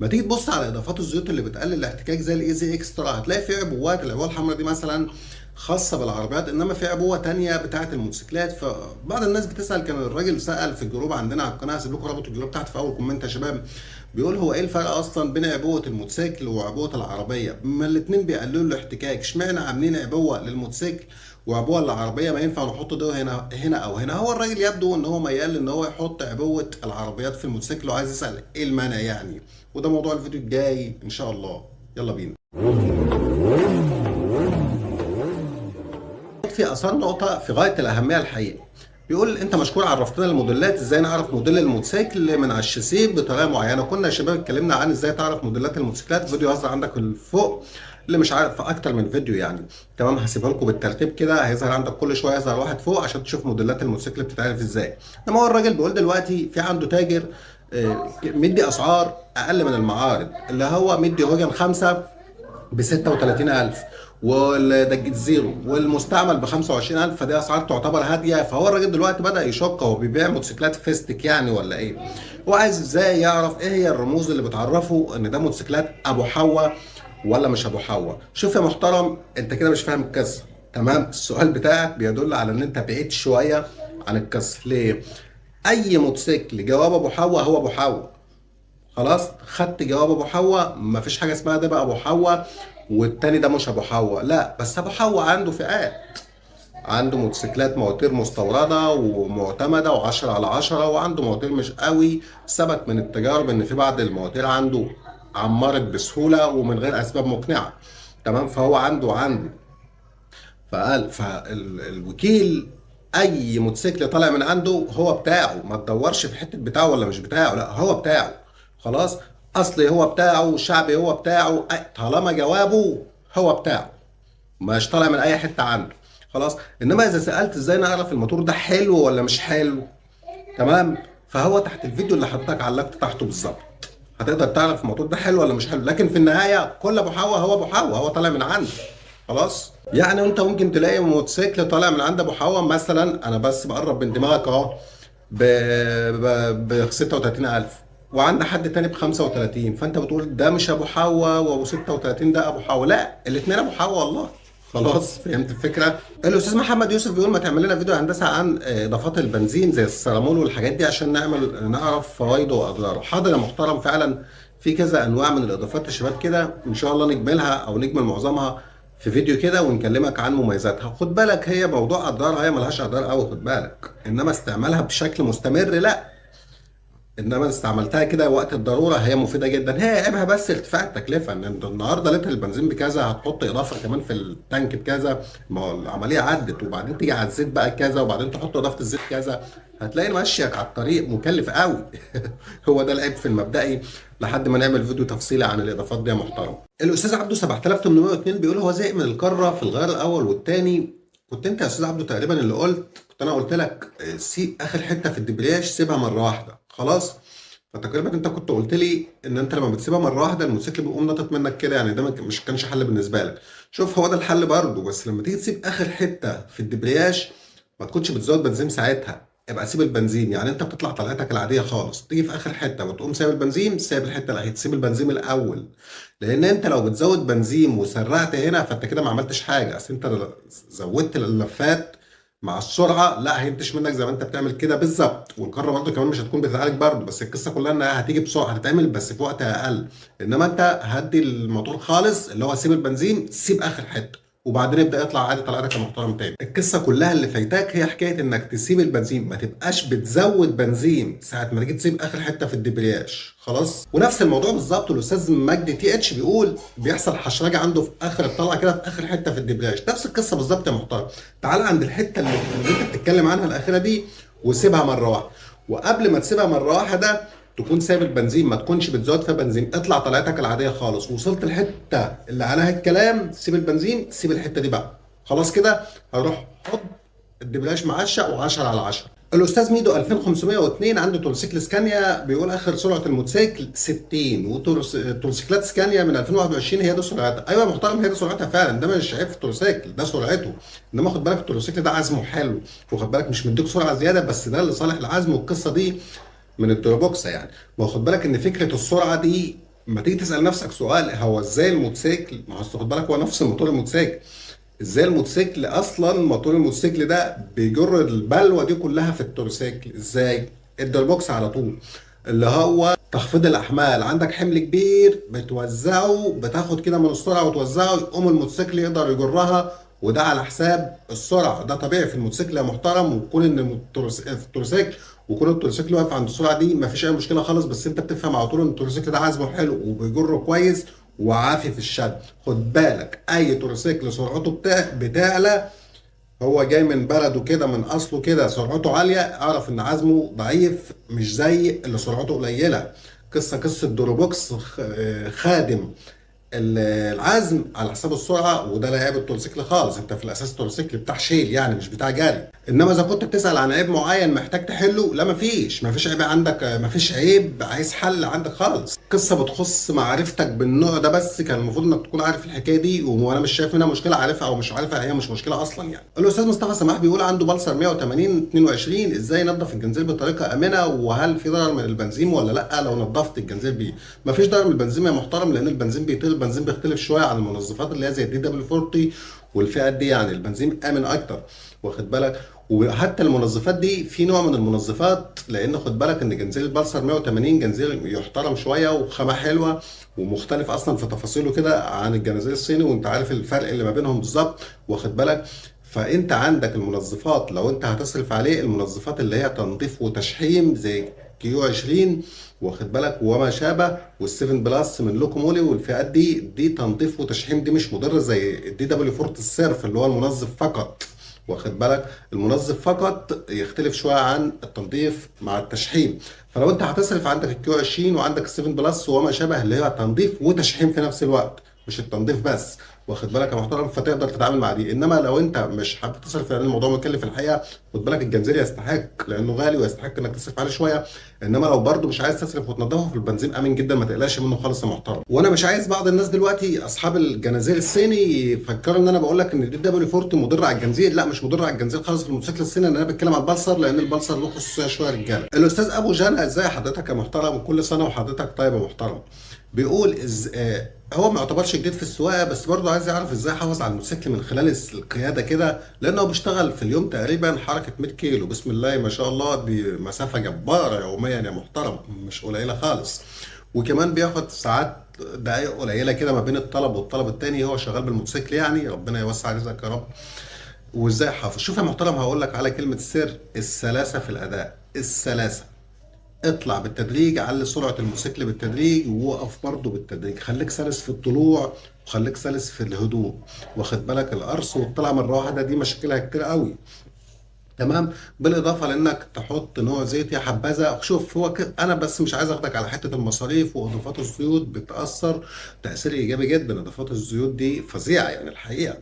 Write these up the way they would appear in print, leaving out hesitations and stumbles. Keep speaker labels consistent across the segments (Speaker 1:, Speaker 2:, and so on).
Speaker 1: ما تيجي تبص على اضافات الزيوت اللي بتقلل الاحتكاك زي الايزي اكسترا، هتلاقي في عبوات، العبوه الحمراء دي مثلا خاصه بالعربيات، انما في عبوه تانية بتاعه الموتوسيكلات. فبعض الناس بتسال، كان الراجل سال في الجروب عندنا على القناه، هسيب لكم رابط الجروب تحت في اول كومنت يا شباب، بيقول هو ايه الفرق اصلا بين عبوه الموتوسيكل وعبوه العربيه؟ ما الاثنين بيقللوا الاحتكاك، اشمعنى عاملين عبوه للموتوسيكل وعبوه للعربيه؟ ما ينفع نحط ده هنا او هنا؟ هو الراجل يبدو ان هو ميال ان هو يحط عبوه العربيات في الموتوسيكل، وعايز يسال ايه المانع يعني. وده موضوع الفيديو الجاي ان شاء الله. يلا بينا. في اثار نقطه في غايه الاهميه الحقيقه، بيقول انت مشكور عرفتنا الموديلات، ازاي نعرف موديل الموتوسيكل من على الشاسيه بطريقه معينه. كنا يا شباب اتكلمنا عن ازاي تعرف موديلات الموتوسيكلات، فيديو هظهر عندك فوق اللي مش عارف في اكتر من فيديو يعني. تمام، هسيبها لكم بالترتيب كده، هيظهر عندك كل شويه يظهر واحد فوق عشان تشوف موديلات الموتوسيكل بتتعرف ازاي. انما هو الراجل بيقول دلوقتي في عنده تاجر مدي اسعار اقل من المعارض، اللي هو مدي هوجن 5 ب 36,000، وده الزيرو والمستعمل ب 25,000، فدي اسعار تعتبر هاديه. فهو الراجل دلوقتي بدا يشك، هو بيبيع موتوسيكلات فيستك يعني ولا ايه؟ هو عايز ازاي يعرف ايه هي الرموز اللي بتعرفه ان ده موتوسيكلات ابو حوا ولا مش ابو حوا. شوف يا محترم، انت كده مش فاهم القصه. تمام، السؤال بتاعك بيدل على ان انت بعيد شويه عن القصه. ليه؟ اي موتوسيكل جواب ابو حوا هو ابو حوا. خلاص، خدت جواب ابو حوا، مفيش حاجه اسمها ده بقى ابو حوا والتاني ده مش ابو حوا. لا، بس ابو حوا عنده فئات، عنده موتوسيكلات مواتير مستورده ومعتمده و10/10، وعنده مواتير مش قوي، ثبت من التجارب ان في بعض المواتير عنده عمرت بسهوله ومن غير اسباب مقنعه. تمام، فهو عنده فقال فالوكيل اي موتوسيكل طالع من عنده هو بتاعه، ما تدورش في حته بتاعه ولا مش بتاعه، لا هو بتاعه. خلاص، اصلي هو بتاعه، شعبي هو بتاعه، طالما جوابه هو بتاعه، مش طالع من اي حته عنده. خلاص، انما اذا سالت ازاي نعرف الموتور ده حلو ولا مش حلو، تمام، فهو تحت الفيديو اللي حضرتك علقت تحته بالظبط هتقدر تعرف الموتور ده حلو ولا مش حلو. لكن في النهايه كل ابو حوا هو ابو حوا، هو طالع من عنده. خلاص، يعني انت ممكن تلاقي موتوسيكل طالع من عند ابو حوا مثلا، انا بس بقرب من دماغك اهو، ب 36,000، وعند حد تاني ب 35، فانت بتقول ده مش ابو حوا وابو 36 ده ابو حوا. لا، الاثنين ابو حوا والله. خلاص، فهمت الفكره. الاستاذ محمد يوسف بيقول ما تعمل لنا فيديو هندسه عن اضافات البنزين زي السيرامول والحاجات دي عشان نعرف فوائده واضراره. حاضر يا محترم، فعلا في كذا انواع من الاضافات يا شباب كده، ان شاء الله نجملها او نجمل معظمها في فيديو كده ونكلمك عن مميزاتها. خد بالك، هي موضوع اضرارها هي ملهاش اضرار قوي، خد بالك، انما استعمالها بشكل مستمر لا. انما استعملتها كده وقت الضروره هي مفيده جدا. هي عيبها بس ارتفاع التكلفه، ان انت النهارده لتر البنزين بكذا، هتحط اضافه كمان في التانك بكذا، ما هو العمليه عدت، وبعدين تيجي على الزيت بقى كذا، وبعدين تحط اضافه الزيت كذا، هتلاقي ماشيك على الطريق مكلف قوي. هو ده العيب في المبدئي، لحد ما نعمل فيديو تفصيلي عن الاضافات دي يا محترم. الاستاذ عبده 7802 بيقول هو زهق من الكره في الغيار الاول والثاني. كنت انت يا استاذ عبده تقريبا اللي قلت، كنت انا قلت لك سيب اخر حته في الدبرياج، سيبها مره واحده خلاص. فتقريبا انت كنت قلت لي ان انت لما بتسيبها مره واحده الموتوسيكل بيقوم ناطط منك كده، يعني ده مش كانش حل بالنسبه لك. شوف، هو ده الحل برضه، بس لما تيجي تسيب اخر حته في الدبرياج ما تكونش بتزود بنزين ساعتها، ابقى سيب البنزين. يعني انت بتطلع طلعتك العاديه خالص، تيجي في اخر حته وتقوم سايب البنزين، سايب الحته اللي هتسيب البنزين الاول. لان انت لو بتزود بنزين وسرعت هنا فانت كده ما عملتش حاجه، اصل انت زودت اللفات مع السرعه، لا هينتش منك زي ما انت بتعمل كده بالظبط. والكره برضه كمان مش هتكون بتتعالج برضه، بس القصه كلها انها هتيجي بسرعه، هتتعمل بس في وقت اقل. انما انت هدي الموتور خالص، اللي هو سيب البنزين، سيب اخر حته، وبعدين يبدا يطلع عادي طلعتك محترم تاني. القصه كلها اللي فايتاك هي حكايه انك تسيب البنزين، ما تبقاش بتزود بنزين ساعه ما تيجي تسيب اخر حته في الدبرياج. خلاص، ونفس الموضوع بالظبط الاستاذ مجدي تي اتش بيقول بيحصل حشرجه عنده في اخر الطلعه كده، في اخر حته في الدبرياج. نفس القصه بالظبط يا محترم. تعال عند الحته اللي انت بتتكلم عنها الاخيره دي وسيبها مره واحده، وقبل ما تسيبها مره واحده تكون سايب البنزين، ما تكونش بتزود فيها بنزين، اطلع طلعتك العاديه خالص. وصلت الحته اللي عليها الكلام سيب البنزين، سيب الحته دي بقى خلاص كده. هروح حط الدبلاش معشق و10/10. الاستاذ ميدو 2502 عنده تورسيكل سكانيا، بيقول اخر سرعه الموتوسيكل 60، وتورسيكلات سكانيا من 2021 هي دي سرعتها. ايوه يا محترم، هي دي سرعتها فعلا، ده مش عيب في التورسيكل، ده سرعته. انما خد بالك التورسيكل ده عزمه حلو، وخد بالك مش مديك سرعه زياده، بس ده لصالح العزم، والقصه دي من الدروبوكس يعني. ما خد بالك ان فكره السرعه دي ما تيجي تسال نفسك سؤال، هو ازاي الموتوسيكل، ما هو أصل خد بالك هو نفس موتور الموتوسيكل، ازاي الموتوسيكل اصلا موتور الموتوسيكل ده بيجر البلوه دي كلها في التورسيكل؟ ازاي؟ الدربوكس على طول، اللي هو تخفيض الاحمال، عندك حمل كبير بتوزعه، بتاخد كده من السرعه وتوزعه، يقوم الموتوسيكل يقدر يجرها، وده على حساب السرعه. ده طبيعي في الموتوسيكل يا محترم، وكون ان التورسيكل وكون التورسيكل واقف عند السرعه دي مفيش اي مشكله خالص، بس انت بتفهم على طول ان التورسيكل ده عزمه حلو وبيجره كويس وعافي في الشد. خد بالك اي تورسيكل سرعته بتعلى، هو جاي من بلده كده، من اصله كده سرعته عاليه، اعرف ان عزمه ضعيف مش زي اللي سرعته قليله. قصه دروبوكس خادم العزم على حساب السرعه، وده لا يعيب التورسيكل خالص. انت في الاساس التورسيكل بتاع شيل يعني، مش بتاع جري. انما اذا كنت بتسال عن عيب معين محتاج تحله، لا مفيش عيب عندك، مفيش عيب عايز حل عندك خالص. قصه بتخص معرفتك بالنوع ده بس، كان المفروض انك تكون عارف الحكايه دي، وانا مش شايف منها مشكله، عارفها او مش عارفها هي مش مشكله اصلا يعني. الاستاذ مصطفى سماح بيقول عنده بلسر 180 22، ازاي ينظف الجنزير بطريقه امنه، وهل في ضرر من البنزين ولا لا لو نظفت الجنزير بيه؟ مفيش ضرر من البنزين يا محترم، لان البنزين بيطير. البنزين بيختلف شويه عن المنظفات اللي هي زي الدي دبليو 40 والفئات دي، يعني البنزين امن اكتر، واخد بالك. وحتى المنظفات دي في نوع من المنظفات، لان خد بالك ان جنزير البلسر 180 جنزير يحترم شويه وخامه حلوه ومختلف اصلا في تفاصيله كده عن الجنزير الصيني، وانت عارف الفرق اللي ما بينهم بالظبط، واخد بالك. فانت عندك المنظفات لو انت هتصرف عليه، المنظفات اللي هي تنظيف وتشحيم زي كيو 20 واخد بالك وما شابه، وال7 بلس من لوكومولي والفئات دي تنظيف وتشحيم، دي مش مضره زي الدي دبليو 40 الصرف اللي هو المنظف فقط، واخد بالك. المنظف فقط يختلف شويه عن التنظيف مع التشحيم. فلو انت هتصرف، عندك الكيو 20 وعندك ال7 بلس وما شابه اللي هي تنظيف وتشحيم في نفس الوقت، مش التنظيف بس، واخد بالك يا محترم، فتقدر تتعامل مع دي. انما لو انت مش حابب تصرف لان الموضوع مكلف الحقيقه، خد بالك الجنزير يستحق لانه غالي ويستحق انك تصرف عليه شويه. انما لو برضو مش عايز تصرف وتنضفه، في البنزين امن جدا، ما تقلقش منه خالص يا محترم. وانا مش عايز بعض الناس دلوقتي اصحاب الجنازير الصيني يفكروا ان انا بقول لك ان الدي دبليو 40 مضر على الجنزير، لا مش مضر على الجنزير خالص في الموتوسيكل الصيني، لان انا بتكلم على البلسر، لان البلسر له خصوصيه شويه يا رجاله. الاستاذ ابو جنى، ازاي حضرتك يا محترم، كل سنه وحضرتك طيب يا محترم. بيقول هو ما يعتبرش جديد في السواقه، بس برضه عايز يعرف ازاي يحافظ على الموتوسيكل من خلال القياده كده، لانه بيشتغل في اليوم تقريبا حركه 100 كيلو، بسم الله ما شاء الله، دي مسافه جباره يوميا يا محترم، مش قليله خالص. وكمان بياخد ساعات دقائق قليله كده ما بين الطلب والطلب التاني، هو شغال بالموتوسيكل يعني، ربنا يوسع رزقك يا رب. وازاي حافظ؟ شوف يا محترم، هقول لك على كلمه السر: السلاسه في الاداء، السلاسه. اطلع بالتدريج، علي سرعة الموتوسيكل بالتدريج، ووقف برضه بالتدريج، خليك سلس في الطلوع وخليك سلس في الهدوء، واخد بالك. القرص والطلع مرة واحدة دي مشاكلها كتير قوي، تمام. بالاضافه لانك تحط نوع زيت يا حبذا. شوف هو انا بس مش عايز اخدك على حته المصاريف، واضافات الزيوت بتاثر تاثير ايجابي جدا، اضافات الزيوت دي فظيعه يعني الحقيقه،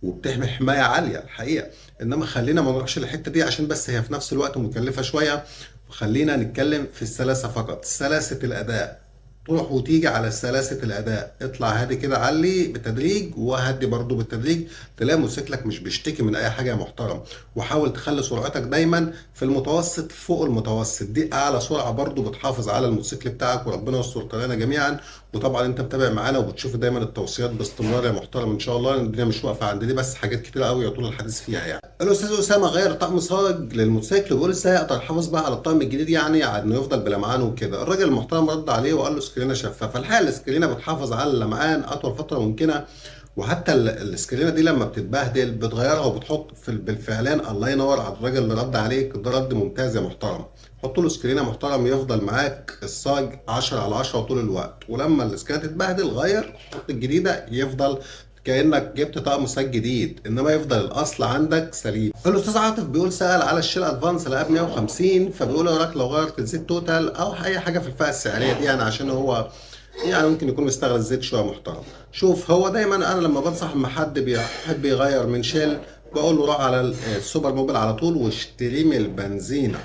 Speaker 1: وبتحمي حمايه عاليه الحقيقه. انما خلينا ما نروحش الحته دي عشان بس هي في نفس الوقت مكلفه شويه، وخلينا نتكلم في السلاسه فقط، سلاسه الاداء. تروح وتيجي على سلاسة الأداء، اطلع هادي كده، علي بالتدريج وهدي برضو بالتدريج، تلاقي موتوسيكلك مش بيشتكي من أي حاجة يا محترم. وحاول تخلي سرعتك دايما في المتوسط، فوق المتوسط، دي أعلى سرعة برضو بتحافظ على الموتوسيكل بتاعك، وربنا يستر علينا جميعا. وطبعا أنت متابع معانا وبتشوف دايما التوصيات باستمرار يا محترم إن شاء الله، لأن الدنيا مش واقفة عند دي بس، حاجات كتير قوي يطول الحديث فيها يعني. الأستاذ أسامة غير طقم صاج للموتوسيكل، وبيقول ازاي أقدر أحافظ بقى على الطقم الجديد، يعني على إنه يفضل بلمعان وكده. الراجل المحترم رد عليه وقال له سكرينة شفافة. الحقيقة السكرينة بتحافظ على اللمعان أطول فترة ممكنة، وحتى السكرينه دي لما بتتبهدل بتغيرها وبتحط في بالفعلان. الله ينور على الراجل اللي رد عليك، ده رد ممتاز يا محترم. حط له سكرينه محترم يفضل معاك الصاج 10 على 10 طول الوقت، ولما السكرينه تتبهدل غير، حط الجديده، يفضل كانك جبت طقم صاج جديد، انما يفضل الاصل عندك سليم. الاستاذ عاطف بيقول سال على الشيل ادفانس لقى ب 150، فبيقول يا راجل لو غيرت الزيت توتال او اي حاجه في الفئه السعريه دي، يعني عشان هو يعني ممكن يكون مستغل الزيت شويه محترم. شوف هو دايما انا لما بنصح اما حد بيحب يغير من شيل، بقول له روح على السوبر موبيل على طول واشتريه من البنزينه،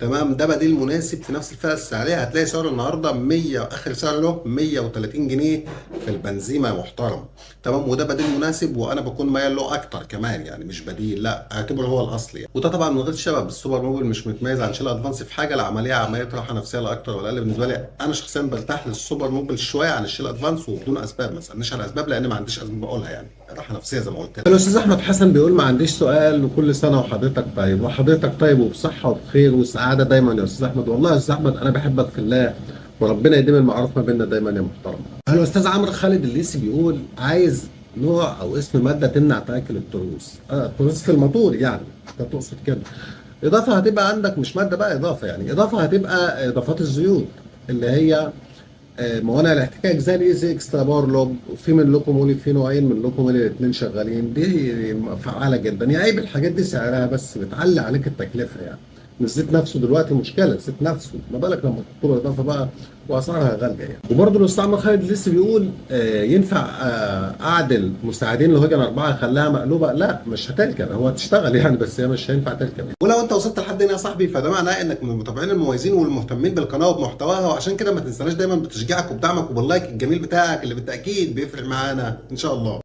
Speaker 1: تمام، ده بديل مناسب في نفس الفئه السعريه. هتلاقي سعر النهارده 100، اخر سعر له 130 جنيه في البنزيمه يا محترم. تمام، وده بديل مناسب، وانا بكون ميال له اكتر كمان يعني، مش بديل، لا اعتبره هو الاصلي يعني. وده طبعا من غير الشباب، السوبر موبيل مش متميز عن شيل ادفانس في حاجه، العمليه عمليه راحه نفسيه لا اكتر ولا اقل. بالنسبه لي انا شخصيا برتاح للسوبر موبيل شويه عن الشيل ادفانس، وبدون اسباب، ما تسالنيش على اسباب لان ما عنديش اسباب اقولها يعني، راحه نفسيه زي ما قلت لك. الاستاذ احمد حسن بيقول ما عنديش سؤال، وكل سنه وحضرتك طيب. وحضرتك طيب وبصحه وبخير وسعاده دايما يا استاذ احمد. والله يا استاذ احمد انا بحبك في الله، وربنا يديم المعروف ما بيننا دايما يا محترم. الاستاذ عمرو خالد الليثي بيقول عايز نوع او اسم ماده تمنع تاكل التروس. التروس في الموتور يعني، انت تقصد كده. اضافه هتبقى عندك مش ماده بقى اضافه يعني، اضافه هتبقى اضافات الزيوت اللي هي موانع الاحتكاك زي الايزي اكسترا باور لوب. وفي من لوكومولي، في نوعين من لوكومولي الاثنين شغالين، دي فعاله جدا. يا عيب الحاجات دي سعرها بس بتعلي عليك التكلفه يعني. الزيت نفسه دلوقتي مشكله، الزيت نفسه ما بالك لما تحط له اضافه بقى واسعارها غاليه يعني. وبرضه الاستعمار خالد لسه بيقول ينفع اعدل مساعدين لهجن 4 اخليها مقلوبه؟ لا مش هتركب، هو هتشتغل يعني بس هي مش هينفع تركب يعني. ولو انت وصلت لحد هنا يا صاحبي فده معناه انك من المتابعين المميزين والمهتمين بالقناه وبمحتواها، وعشان كده ما تنساناش دايما بتشجيعك وبدعمك وباللايك الجميل بتاعك اللي بالتاكيد بيفرق معانا ان شاء الله.